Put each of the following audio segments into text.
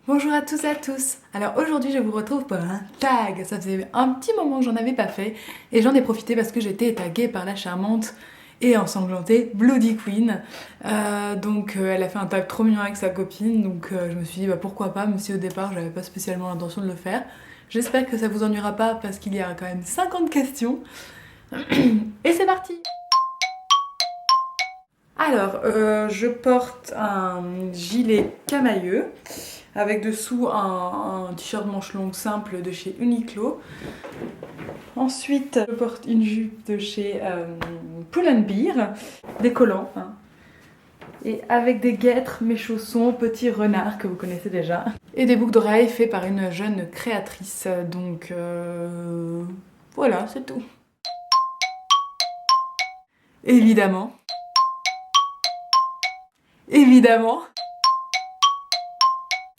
Bonjour à tous et à tous. Alors aujourd'hui je vous retrouve pour un tag. Ça faisait un petit moment que j'en avais pas fait et j'en ai profité parce que j'étais taguée par la charmante et ensanglantée Bloody Queen. Elle a fait un tag trop mignon avec sa copine, donc je me suis dit pourquoi pas, même si au départ j'avais pas spécialement l'intention de le faire. J'espère que ça vous ennuiera pas parce qu'il y a quand même 50 questions. Et c'est parti. Alors, je porte un gilet camailleux avec dessous un t-shirt manche longue simple de chez Uniqlo. Ensuite, je porte une jupe de chez Pull&Bear, des collants, hein. Et avec des guêtres, mes chaussons, petits renards que vous connaissez déjà. Et des boucles d'oreilles faites par une jeune créatrice. Donc voilà, c'est tout. Évidemment. Évidemment.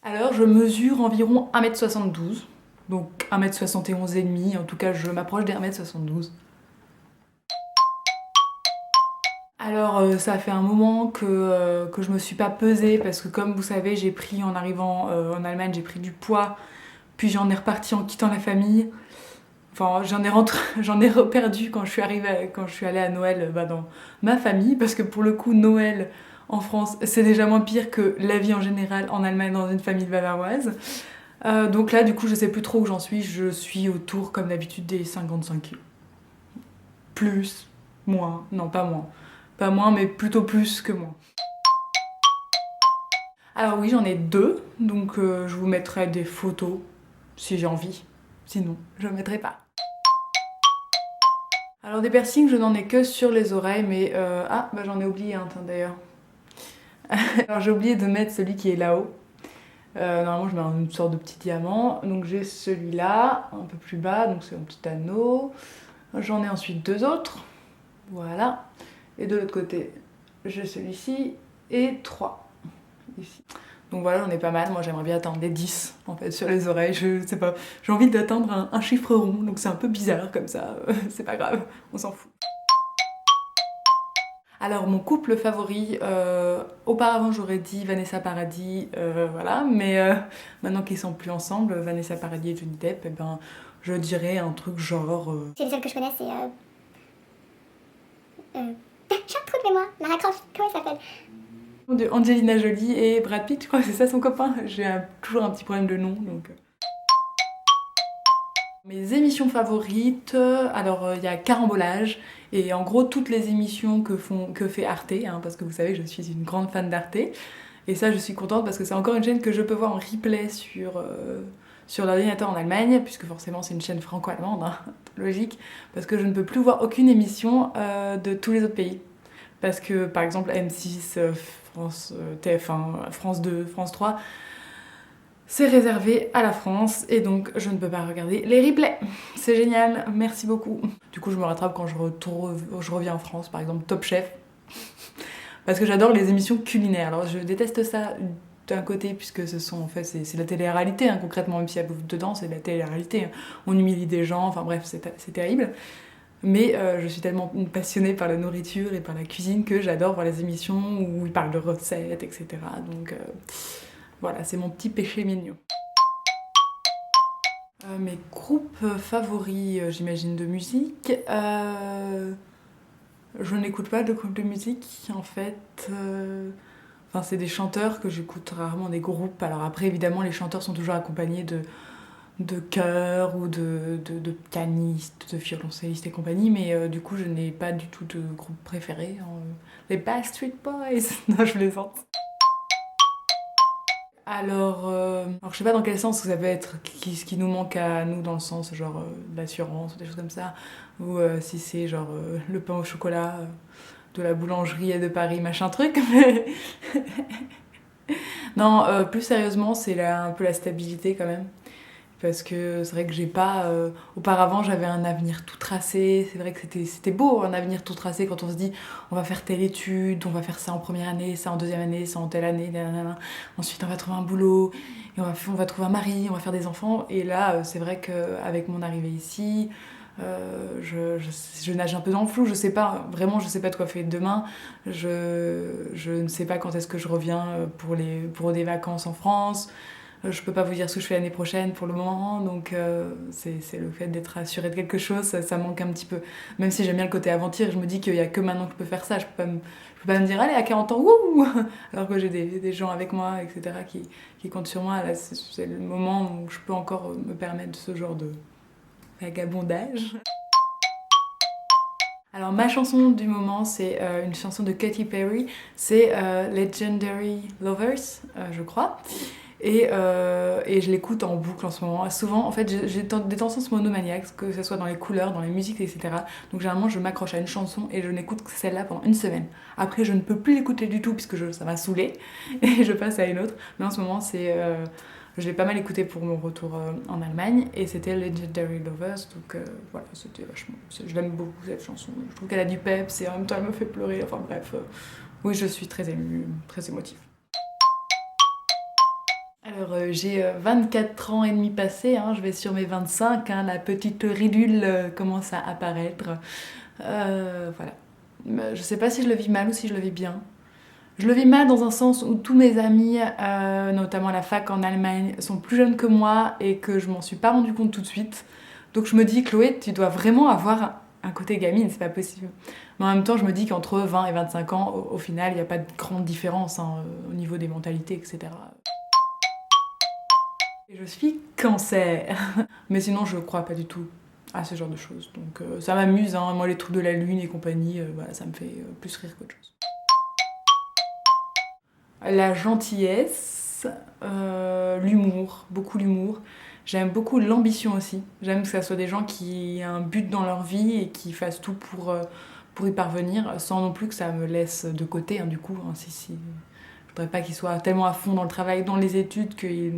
Alors je mesure environ 1m72, donc 1m71 et demi, en tout cas je m'approche des 1m72. Alors ça fait un moment que je me suis pas pesée parce que comme vous savez j'ai pris en arrivant en Allemagne, j'ai pris du poids, puis j'en ai reparti en quittant la famille. Enfin j'en ai reperdu quand je suis allée à Noël dans ma famille parce que pour le coup Noël en France c'est déjà moins pire que la vie en général en Allemagne dans une famille bavaroise. Donc là, du coup, je sais plus trop où j'en suis. Je suis autour, comme d'habitude, des 55 kilos. Plus, moins, non pas moins. Pas moins, mais plutôt plus que moins. Alors oui, j'en ai deux, donc je vous mettrai des photos si j'ai envie. Sinon, je ne mettrai pas. Alors des piercings, je n'en ai que sur les oreilles, mais j'en ai oublié un, d'ailleurs. Alors j'ai oublié de mettre celui qui est là-haut. Normalement je mets une sorte de petit diamant, donc j'ai celui-là, un peu plus bas, donc c'est mon petit anneau. J'en ai ensuite deux autres, voilà. Et de l'autre côté, j'ai celui-ci et trois, ici. Donc voilà, j'en ai pas mal, moi j'aimerais bien atteindre des 10 en fait sur les oreilles, je sais pas. J'ai envie d'atteindre un chiffre rond, donc c'est un peu bizarre comme ça, c'est pas grave, on s'en fout. Alors mon couple favori, auparavant j'aurais dit Vanessa Paradis, voilà, mais maintenant qu'ils sont plus ensemble, Vanessa Paradis et Johnny Depp, eh ben, je dirais un truc genre... C'est les seuls que je connais, c'est... J'ai un trou de mémoire, Lara Croft, comment il s'appelle? De Angelina Jolie et Brad Pitt, je crois que c'est ça son copain, j'ai toujours un petit problème de nom, donc... Mes émissions favorites, alors il y a Carambolage, et en gros toutes les émissions que fait Arte, hein, parce que vous savez je suis une grande fan d'Arte, et ça je suis contente parce que c'est encore une chaîne que je peux voir en replay sur l'ordinateur en Allemagne, puisque forcément c'est une chaîne franco-allemande, hein, logique, parce que je ne peux plus voir aucune émission de tous les autres pays. Parce que par exemple M6, France, TF1, France 2, France 3, c'est réservé à la France et donc je ne peux pas regarder les replays. C'est génial, merci beaucoup. Du coup je me rattrape quand je reviens en France, par exemple Top Chef. Parce que j'adore les émissions culinaires. Alors je déteste ça d'un côté puisque c'est la télé-réalité, hein, concrètement, même s'il y a beaucoup dedans, c'est de la télé-réalité. Hein. On humilie des gens, enfin bref, c'est terrible. Mais je suis tellement passionnée par la nourriture et par la cuisine que j'adore voir les émissions où ils parlent de recettes, etc. Donc voilà, c'est mon petit péché mignon. Mes groupes favoris, j'imagine, de musique. Je n'écoute pas de groupe de musique, en fait. Enfin, c'est des chanteurs que j'écoute rarement, des groupes. Alors après, évidemment, les chanteurs sont toujours accompagnés de chœurs ou de pianistes, de violoncellistes et compagnie, mais du coup, je n'ai pas du tout de groupe préféré. Hein. Les Backstreet Boys. Non, je plaisante. Alors je sais pas dans quel sens ça peut être ce qui nous manque à nous dans le sens genre l'assurance ou des choses comme ça, ou si c'est genre le pain au chocolat de la boulangerie de Paris machin truc. Non, plus sérieusement c'est un peu la stabilité quand même. Parce que c'est vrai que j'ai pas... auparavant j'avais un avenir tout tracé, c'est vrai que c'était beau un avenir tout tracé quand on se dit on va faire telle étude, on va faire ça en première année, ça en deuxième année, ça en telle année, nanana. Ensuite on va trouver un boulot, et on va trouver un mari, on va faire des enfants, et là c'est vrai qu'avec mon arrivée ici, je nage un peu dans le flou, je sais pas, vraiment je sais pas de quoi faire demain, je ne sais pas quand est-ce que je reviens pour des vacances en France. Je peux pas vous dire ce que je fais l'année prochaine pour le moment, donc c'est le fait d'être assurée de quelque chose, ça manque un petit peu. Même si j'aime bien le côté aventure, je me dis qu'il y a que maintenant que je peux faire ça, je peux pas me dire allez à 40 ans, wouh alors que j'ai des gens avec moi, etc. qui comptent sur moi. Là, c'est le moment où je peux encore me permettre ce genre de vagabondage. Alors ma chanson du moment, c'est une chanson de Katy Perry, c'est Legendary Lovers, je crois. Et je l'écoute en boucle en ce moment. Souvent, en fait, j'ai des tendances monomaniaques, que ce soit dans les couleurs, dans les musiques, etc. Donc généralement, je m'accroche à une chanson et je n'écoute que celle-là pendant une semaine. Après, je ne peux plus l'écouter du tout puisque ça m'a saoulée et je passe à une autre. Mais en ce moment, je l'ai pas mal écouté pour mon retour en Allemagne et c'était Legendary Lovers. Donc voilà, c'était vachement. Je l'aime beaucoup cette chanson. Je trouve qu'elle a du peps et en même temps, elle me fait pleurer. Enfin bref, oui, je suis très émue, très émotive. Alors j'ai 24 ans et demi passés, hein, je vais sur mes 25, hein, la petite ridule commence à apparaître. Voilà. Je sais pas si je le vis mal ou si je le vis bien. Je le vis mal dans un sens où tous mes amis, notamment à la fac en Allemagne, sont plus jeunes que moi et que je m'en suis pas rendu compte tout de suite. Donc je me dis, Chloé, tu dois vraiment avoir un côté gamine, c'est pas possible. Mais en même temps, je me dis qu'entre 20 et 25 ans, au final, il n'y a pas de grande différence hein, au niveau des mentalités, etc. Je suis cancer. Mais sinon, je crois pas du tout à ce genre de choses. Donc ça m'amuse, hein. Moi les trucs de la lune et compagnie, voilà, ça me fait plus rire qu'autre chose. La gentillesse, l'humour, beaucoup l'humour. J'aime beaucoup l'ambition aussi. J'aime que ça soit des gens qui aient un but dans leur vie et qui fassent tout pour y parvenir, sans non plus que ça me laisse de côté, hein, du coup. Hein, si. Je voudrais pas qu'ils soient tellement à fond dans le travail, dans les études, qu'ils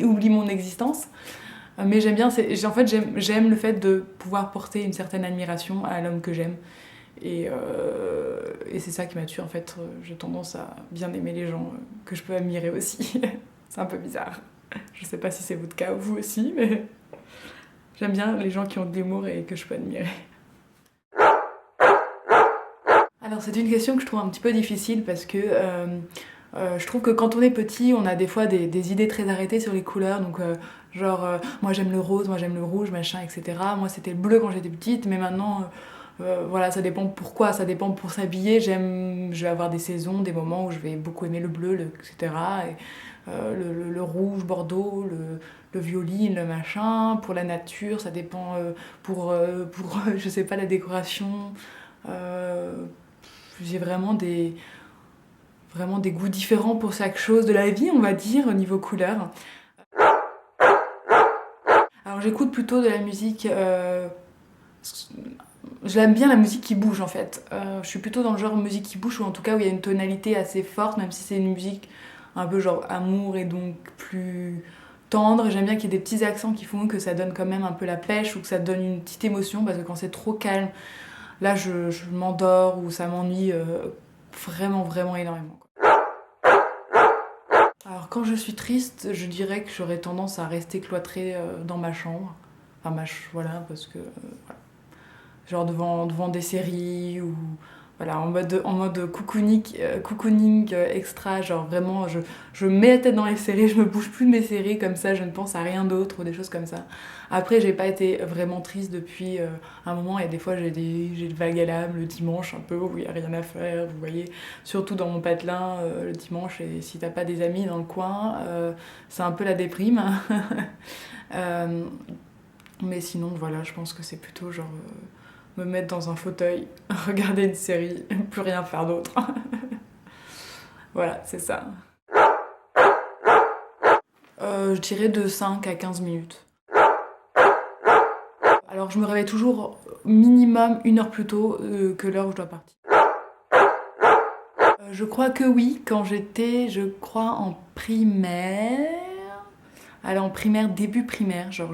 oublient mon existence. Mais j'aime bien, en fait, j'aime le fait de pouvoir porter une certaine admiration à l'homme que j'aime. Et c'est ça qui m'a tuée en fait. J'ai tendance à bien aimer les gens que je peux admirer aussi. C'est un peu bizarre. Je sais pas si c'est votre cas ou vous aussi, mais j'aime bien les gens qui ont de l'humour et que je peux admirer. Alors c'est une question que je trouve un petit peu difficile parce que je trouve que quand on est petit, on a des fois des idées très arrêtées sur les couleurs. Donc moi j'aime le rose, moi j'aime le rouge, machin, etc. Moi c'était le bleu quand j'étais petite, mais maintenant... voilà, ça dépend pourquoi, ça dépend pour s'habiller. Je vais avoir des saisons, des moments où je vais beaucoup aimer le bleu, etc. Et, le rouge, bordeaux, le violine, le machin. Pour la nature, ça dépend pour je sais pas, la décoration. J'ai vraiment des goûts différents pour chaque chose de la vie, on va dire, au niveau couleur. Alors j'écoute plutôt de la musique... J'aime bien la musique qui bouge en fait. Je suis plutôt dans le genre musique qui bouge ou en tout cas où il y a une tonalité assez forte, même si c'est une musique un peu genre amour et donc plus tendre. J'aime bien qu'il y ait des petits accents qui font que ça donne quand même un peu la pêche ou que ça donne une petite émotion parce que quand c'est trop calme, là je m'endors ou ça m'ennuie vraiment vraiment énormément. Alors quand je suis triste, je dirais que j'aurais tendance à rester cloîtrée dans ma chambre. Enfin voilà parce que... voilà. Genre devant des séries ou voilà, en mode cocooning extra, genre vraiment je mets la tête dans les séries, je me bouge plus de mes séries comme ça, je ne pense à rien d'autre ou des choses comme ça. Après j'ai pas été vraiment triste depuis un moment et des fois j'ai le vague à l'âme le dimanche un peu où il y a rien à faire, vous voyez, surtout dans mon patelin le dimanche et si t'as pas des amis dans le coin, c'est un peu la déprime. Mais sinon voilà, je pense que c'est plutôt genre... me mettre dans un fauteuil, regarder une série, plus rien faire d'autre. Voilà, c'est ça. Je dirais de 5 à 15 minutes. Alors je me réveille toujours minimum 1 heure plus tôt que l'heure où je dois partir. Je crois que oui, quand j'étais, je crois, en primaire. Alors en primaire, début primaire, genre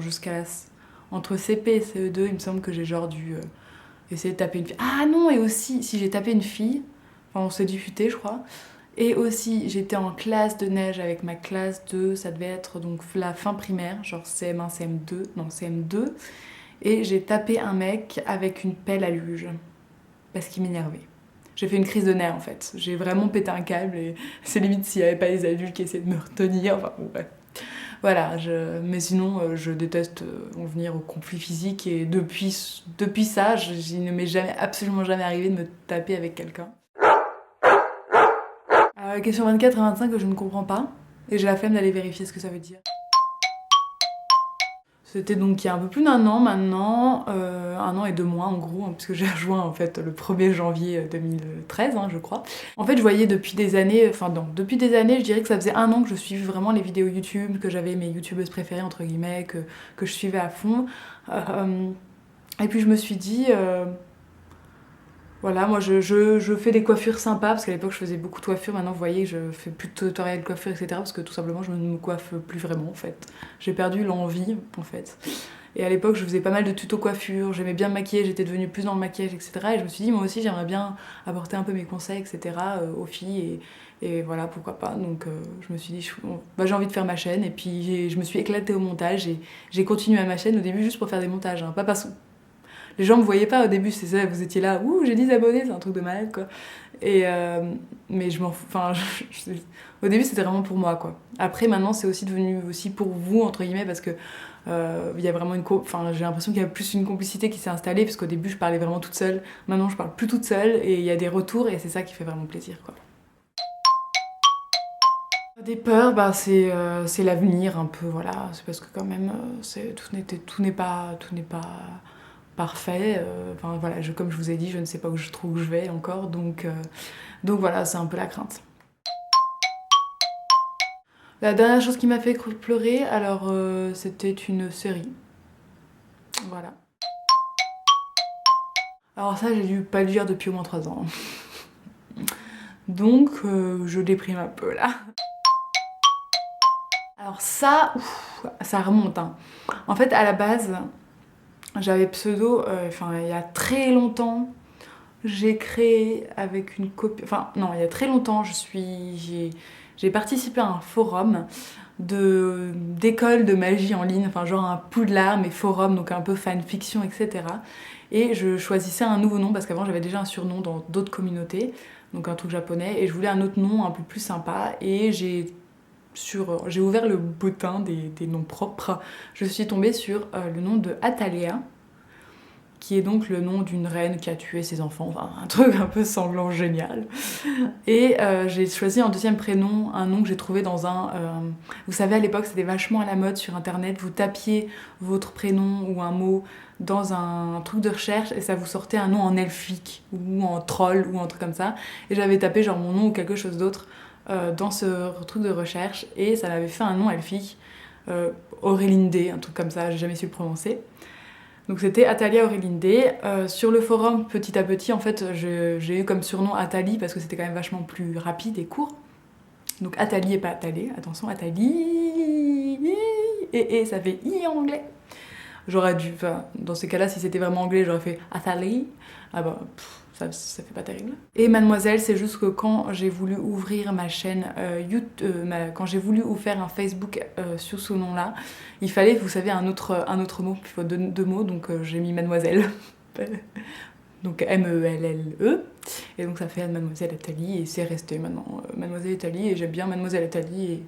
entre CP et CE2, il me semble que j'ai genre dû... essayer de taper une fille. Ah non, et aussi, si j'ai tapé une fille, enfin on s'est disputé je crois, et aussi j'étais en classe de neige avec ma classe de, ça devait être donc la fin primaire, genre CM1, CM2, non CM2, et j'ai tapé un mec avec une pelle à luge, parce qu'il m'énervait. J'ai fait une crise de nerfs en fait, j'ai vraiment pété un câble, et c'est limite s'il n'y avait pas les adultes qui essayaient de me retenir, enfin bon bref. Voilà, mais sinon, je déteste en venir au conflit physique et depuis ça, il ne m'est absolument jamais arrivé de me taper avec quelqu'un. Question 24 et 25 que je ne comprends pas et j'ai la flemme d'aller vérifier ce que ça veut dire. C'était donc il y a un peu plus d'un an maintenant, 1 an et 2 mois en gros, hein, puisque j'ai rejoint en fait le 1er janvier 2013, hein, je crois. En fait, je voyais depuis des années, depuis des années, je dirais que ça faisait 1 an que je suivais vraiment les vidéos YouTube, que j'avais mes youtubeuses préférées, entre guillemets, que je suivais à fond. Et puis je me suis dit, voilà, moi je fais des coiffures sympas, parce qu'à l'époque je faisais beaucoup de coiffures, maintenant vous voyez, je fais plus de tutoriels de coiffure, etc. Parce que tout simplement je ne me coiffe plus vraiment en fait. J'ai perdu l'envie en fait. Et à l'époque je faisais pas mal de tutos coiffure, j'aimais bien me maquiller, j'étais devenue plus dans le maquillage, etc. Et je me suis dit moi aussi j'aimerais bien apporter un peu mes conseils, etc. Aux filles et voilà, pourquoi pas. Donc je me suis dit j'ai envie de faire ma chaîne et puis je me suis éclatée au montage et j'ai continué à ma chaîne au début juste pour faire des montages, hein, pas parce les gens me voyaient pas au début, c'est ça, vous étiez là, ouh, j'ai 10 abonnés, c'est un truc de malade quoi. Mais je m'en fous, au début c'était vraiment pour moi quoi. Après maintenant c'est aussi devenu aussi pour vous entre guillemets parce que il y a vraiment j'ai l'impression qu'il y a plus une complicité qui s'est installée parce qu'au début je parlais vraiment toute seule, maintenant je parle plus toute seule et il y a des retours et c'est ça qui fait vraiment plaisir quoi. Des peurs, c'est l'avenir un peu, voilà, c'est parce que quand même tout n'est pas parfait. Enfin voilà, comme je vous ai dit, je ne sais pas où je vais encore, donc voilà, c'est un peu la crainte. La dernière chose qui m'a fait pleurer, alors c'était une série. Voilà. Alors ça, j'ai dû pas le dire depuis au moins 3 ans. Donc je déprime un peu là. Alors ça, ça remonte, hein. En fait, à la base, j'avais pseudo, il y a très longtemps, j'ai créé avec une copine... Enfin, non, il y a très longtemps, j'ai participé à un forum d'école de magie en ligne, enfin genre un Poudlard, mais forum, donc un peu fanfiction, etc. Et je choisissais un nouveau nom, parce qu'avant j'avais déjà un surnom dans d'autres communautés, donc un truc japonais, et je voulais un autre nom un peu plus sympa, et j'ai ouvert le bottin des noms propres. Je suis tombée sur le nom de Atalia, qui est donc le nom d'une reine qui a tué ses enfants, enfin un truc un peu sanglant génial. Et j'ai choisi en deuxième prénom un nom que j'ai trouvé dans un... vous savez, à l'époque c'était vachement à la mode sur internet, vous tapiez votre prénom ou un mot dans un truc de recherche et ça vous sortait un nom en elfique ou en troll ou un truc comme ça. Et j'avais tapé genre mon nom ou quelque chose d'autre dans ce truc de recherche et ça m'avait fait un nom elfique, Aurélinde, un truc comme ça, j'ai jamais su le prononcer. Donc c'était Atalia Aurélinde. Sur le forum, petit à petit, en fait, j'ai eu comme surnom Atali parce que c'était quand même vachement plus rapide et court. Donc Atali et pas Atalé, attention, Atali. Et ça fait I en anglais. J'aurais dû, dans ces cas-là, si c'était vraiment anglais, j'aurais fait Atali. Ah bah, ça fait pas terrible. Et Mademoiselle, c'est juste que quand j'ai voulu ouvrir ma chaîne YouTube, quand j'ai voulu faire un Facebook sous ce nom-là, il fallait, vous savez, un autre mot, il faut deux mots, donc j'ai mis Mademoiselle. Donc M-E-L-L-E. Et donc ça fait Mademoiselle Atali, et c'est resté maintenant Mademoiselle Atali, et j'aime bien Mademoiselle Atali,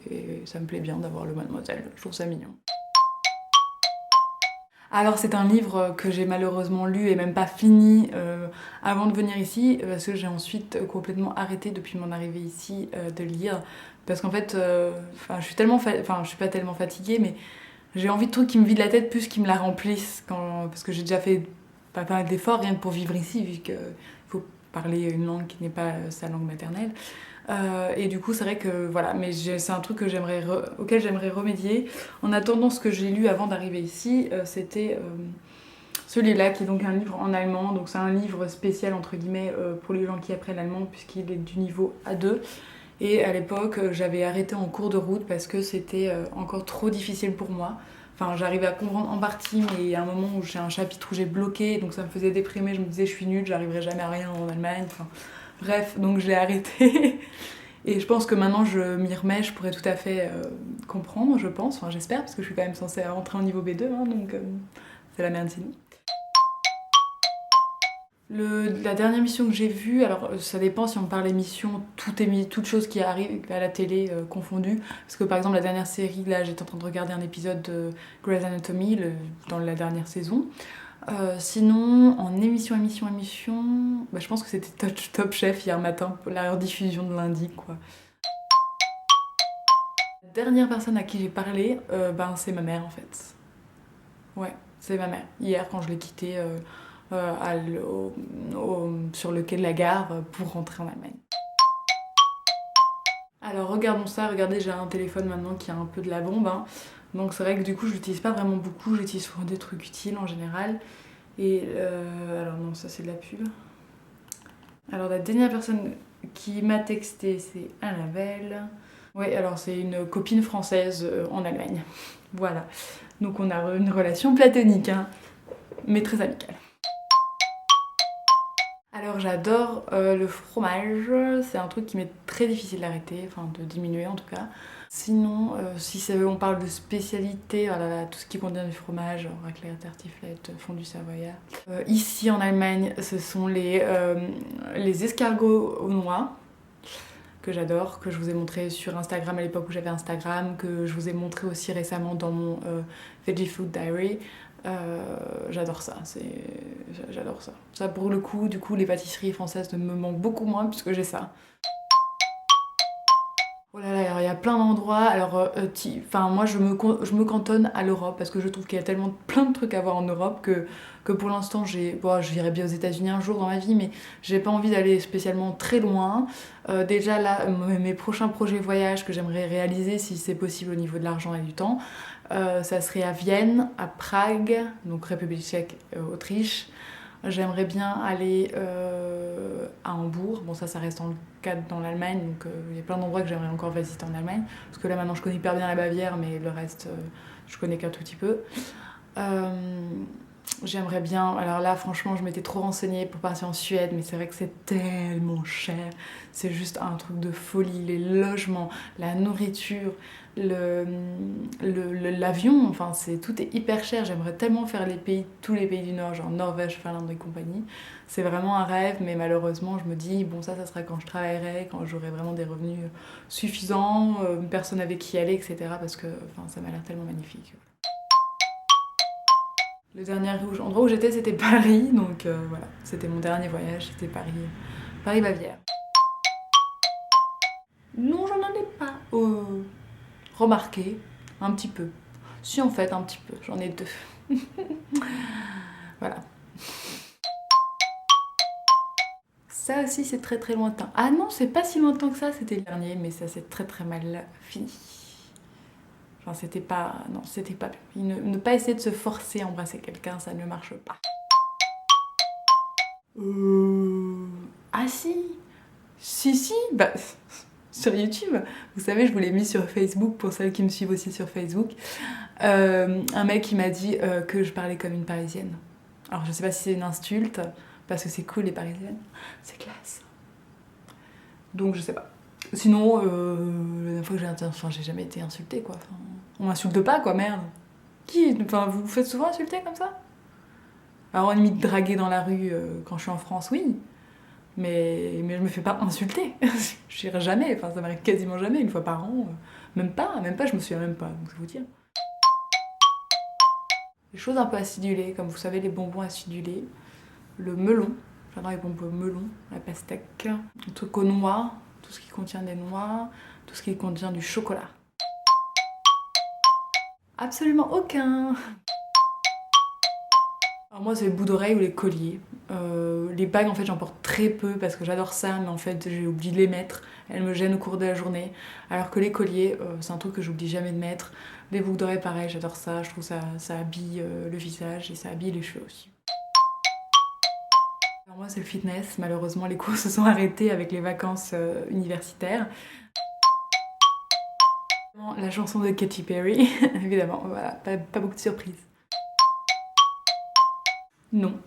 et ça me plaît bien d'avoir le Mademoiselle, je trouve ça mignon. Alors c'est un livre que j'ai malheureusement lu et même pas fini avant de venir ici, parce que j'ai ensuite complètement arrêté depuis mon arrivée ici de lire, parce qu'en fait, je suis pas tellement fatiguée, mais j'ai envie de trucs qui me vident la tête plus qu'ils me la remplissent, parce que j'ai déjà fait pas mal d'efforts rien que pour vivre ici, vu qu'il faut parler une langue qui n'est pas sa langue maternelle. Et du coup c'est vrai que voilà, mais c'est un truc auquel j'aimerais remédier. En attendant, ce que j'ai lu avant d'arriver ici, c'était celui-là, qui est donc un livre en allemand. Donc c'est un livre spécial entre guillemets pour les gens qui apprennent l'allemand, puisqu'il est du niveau A2. Et à l'époque j'avais arrêté en cours de route parce que c'était encore trop difficile pour moi. Enfin, j'arrivais à comprendre en partie, mais il y a un moment où j'ai un chapitre où j'ai bloqué, donc ça me faisait déprimer, je me disais je suis nulle, j'arriverai jamais à rien en Allemagne. Enfin, bref, donc je l'ai arrêté. Et je pense que maintenant je m'y remets, je pourrais tout à fait comprendre, je pense, enfin j'espère, parce que je suis quand même censée rentrer au niveau B2, hein, donc c'est la merde sinon. La dernière émission que j'ai vue, alors ça dépend si on parle émission, toute chose qui arrive à la télé confondue. Parce que par exemple, la dernière série, là, j'étais en train de regarder un épisode de Grey's Anatomy dans la dernière saison. Sinon, en émission, bah, je pense que c'était Top Chef hier matin, pour la rediffusion de lundi, quoi. La dernière personne à qui j'ai parlé, ben, c'est ma mère en fait. Ouais, c'est ma mère. Hier, quand je l'ai quittée sur le quai de la gare pour rentrer en Allemagne. Alors regardons ça, regardez, j'ai un téléphone maintenant qui a un peu de la bombe, hein. Donc c'est vrai que du coup je l'utilise pas vraiment beaucoup, j'utilise pour des trucs utiles en général. Et alors non, ça c'est de la pub. Alors la dernière personne qui m'a texté, c'est Annabelle. Oui, alors c'est une copine française en Allemagne. Voilà. Donc on a une relation platonique, hein, mais très amicale. Alors j'adore le fromage, c'est un truc qui m'est très difficile d'arrêter, enfin de diminuer en tout cas. Sinon, si on parle de spécialité, oh là là, tout ce qui contient du fromage, raclette, tartiflette, fondue savoyard. Ici en Allemagne, ce sont les escargots aux noix, que j'adore, que je vous ai montré sur Instagram à l'époque où j'avais Instagram, que je vous ai montré aussi récemment dans mon Veggie Food Diary. J'adore ça, j'adore ça. Ça pour le coup, du coup, les pâtisseries françaises me manquent beaucoup moins puisque j'ai ça. Oh là là, il y a plein d'endroits. Alors, moi, je me cantonne à l'Europe parce que je trouve qu'il y a tellement plein de trucs à voir en Europe que pour l'instant, j'irai bien aux États-Unis un jour dans ma vie, mais j'ai pas envie d'aller spécialement très loin. Déjà là, mes prochains projets voyages que j'aimerais réaliser, si c'est possible au niveau de l'argent et du temps, ça serait à Vienne, à Prague, donc République tchèque, Autriche. J'aimerais bien aller à Hambourg. Bon, ça reste dans le cadre dans l'Allemagne, donc il y a plein d'endroits que j'aimerais encore visiter en Allemagne. Parce que là, maintenant, je connais hyper bien la Bavière, mais le reste, je connais qu'un tout petit peu. J'aimerais bien... Alors là, franchement, je m'étais trop renseignée pour partir en Suède, mais c'est vrai que c'est tellement cher. C'est juste un truc de folie. Les logements, la nourriture, l'avion, enfin, tout est hyper cher. J'aimerais tellement faire tous les pays du Nord, genre Norvège, Finlande et compagnie. C'est vraiment un rêve, mais malheureusement, je me dis, bon, ça sera quand je travaillerai, quand j'aurai vraiment des revenus suffisants, une personne avec qui aller, etc. Parce que ça m'a l'air tellement magnifique. Le dernier endroit où j'étais, c'était Paris, donc voilà, c'était mon dernier voyage, c'était Paris-Bavière. Non, j'en ai pas remarqué, un petit peu. Si, en fait, un petit peu, j'en ai 2. Voilà. Ça aussi, c'est très très lointain. Ah non, c'est pas si lointain que ça, c'était le dernier, mais ça s'est très très mal fini. Enfin, c'était pas... Non, c'était pas bien. Ne pas essayer de se forcer à embrasser quelqu'un, ça ne marche pas. Ah si. Si, bah... Sur YouTube, vous savez, je vous l'ai mis sur Facebook pour celles qui me suivent aussi sur Facebook. Un mec qui m'a dit que je parlais comme une Parisienne. Alors je sais pas si c'est une insulte, parce que c'est cool les Parisiennes, c'est classe. Donc je sais pas. Sinon, la dernière fois que j'ai jamais été insultée quoi. Enfin, on m'insulte pas quoi, merde. Vous vous faites souvent insulter comme ça? Alors limite draguer dans la rue quand je suis en France, oui. Mais je me fais pas insulter. Je dirais jamais, enfin ça m'arrive quasiment jamais, une fois par an. Même pas, je me souviens même pas, donc c'est vous dire. Les choses un peu acidulées, comme vous savez, les bonbons acidulés, le melon, j'adore les bonbons melon, la pastèque, le truc aux noix, tout ce qui contient des noix, tout ce qui contient du chocolat. Absolument aucun. Alors moi c'est les bouts d'oreilles ou les colliers. Les bagues en fait j'en porte très peu parce que j'adore ça mais en fait j'ai oublié de les mettre. Elles me gênent au cours de la journée. Alors que les colliers c'est un truc que j'oublie jamais de mettre. Les boucles d'oreilles pareil, j'adore ça. Je trouve ça habille le visage et ça habille les cheveux aussi. Alors moi c'est le fitness. Malheureusement les cours se sont arrêtés avec les vacances universitaires. La chanson de Katy Perry, évidemment, voilà, pas beaucoup de surprises. Non.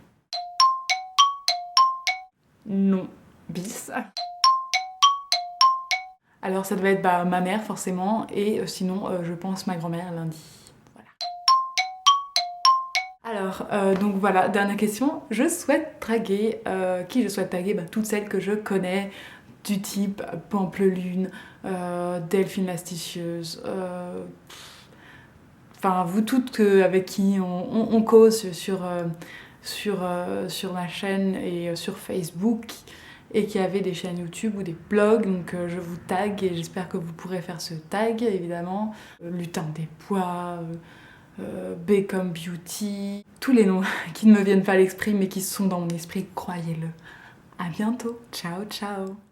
Non. Bis. Alors ça devait être ma mère forcément, et sinon je pense ma grand-mère lundi. Voilà. Alors, donc voilà, dernière question. Je souhaite draguer, qui je souhaite draguer? Toutes celles que je connais, du type Pampelune, Delphine l'Astucieuse, enfin vous toutes avec qui on cause sur ma chaîne et sur Facebook et qui avaient des chaînes YouTube ou des blogs, donc je vous tag et j'espère que vous pourrez faire ce tag évidemment. Lutin des Bois, B comme Beauty, tous les noms qui ne me viennent pas à l'esprit mais qui sont dans mon esprit, croyez-le. À bientôt, ciao ciao.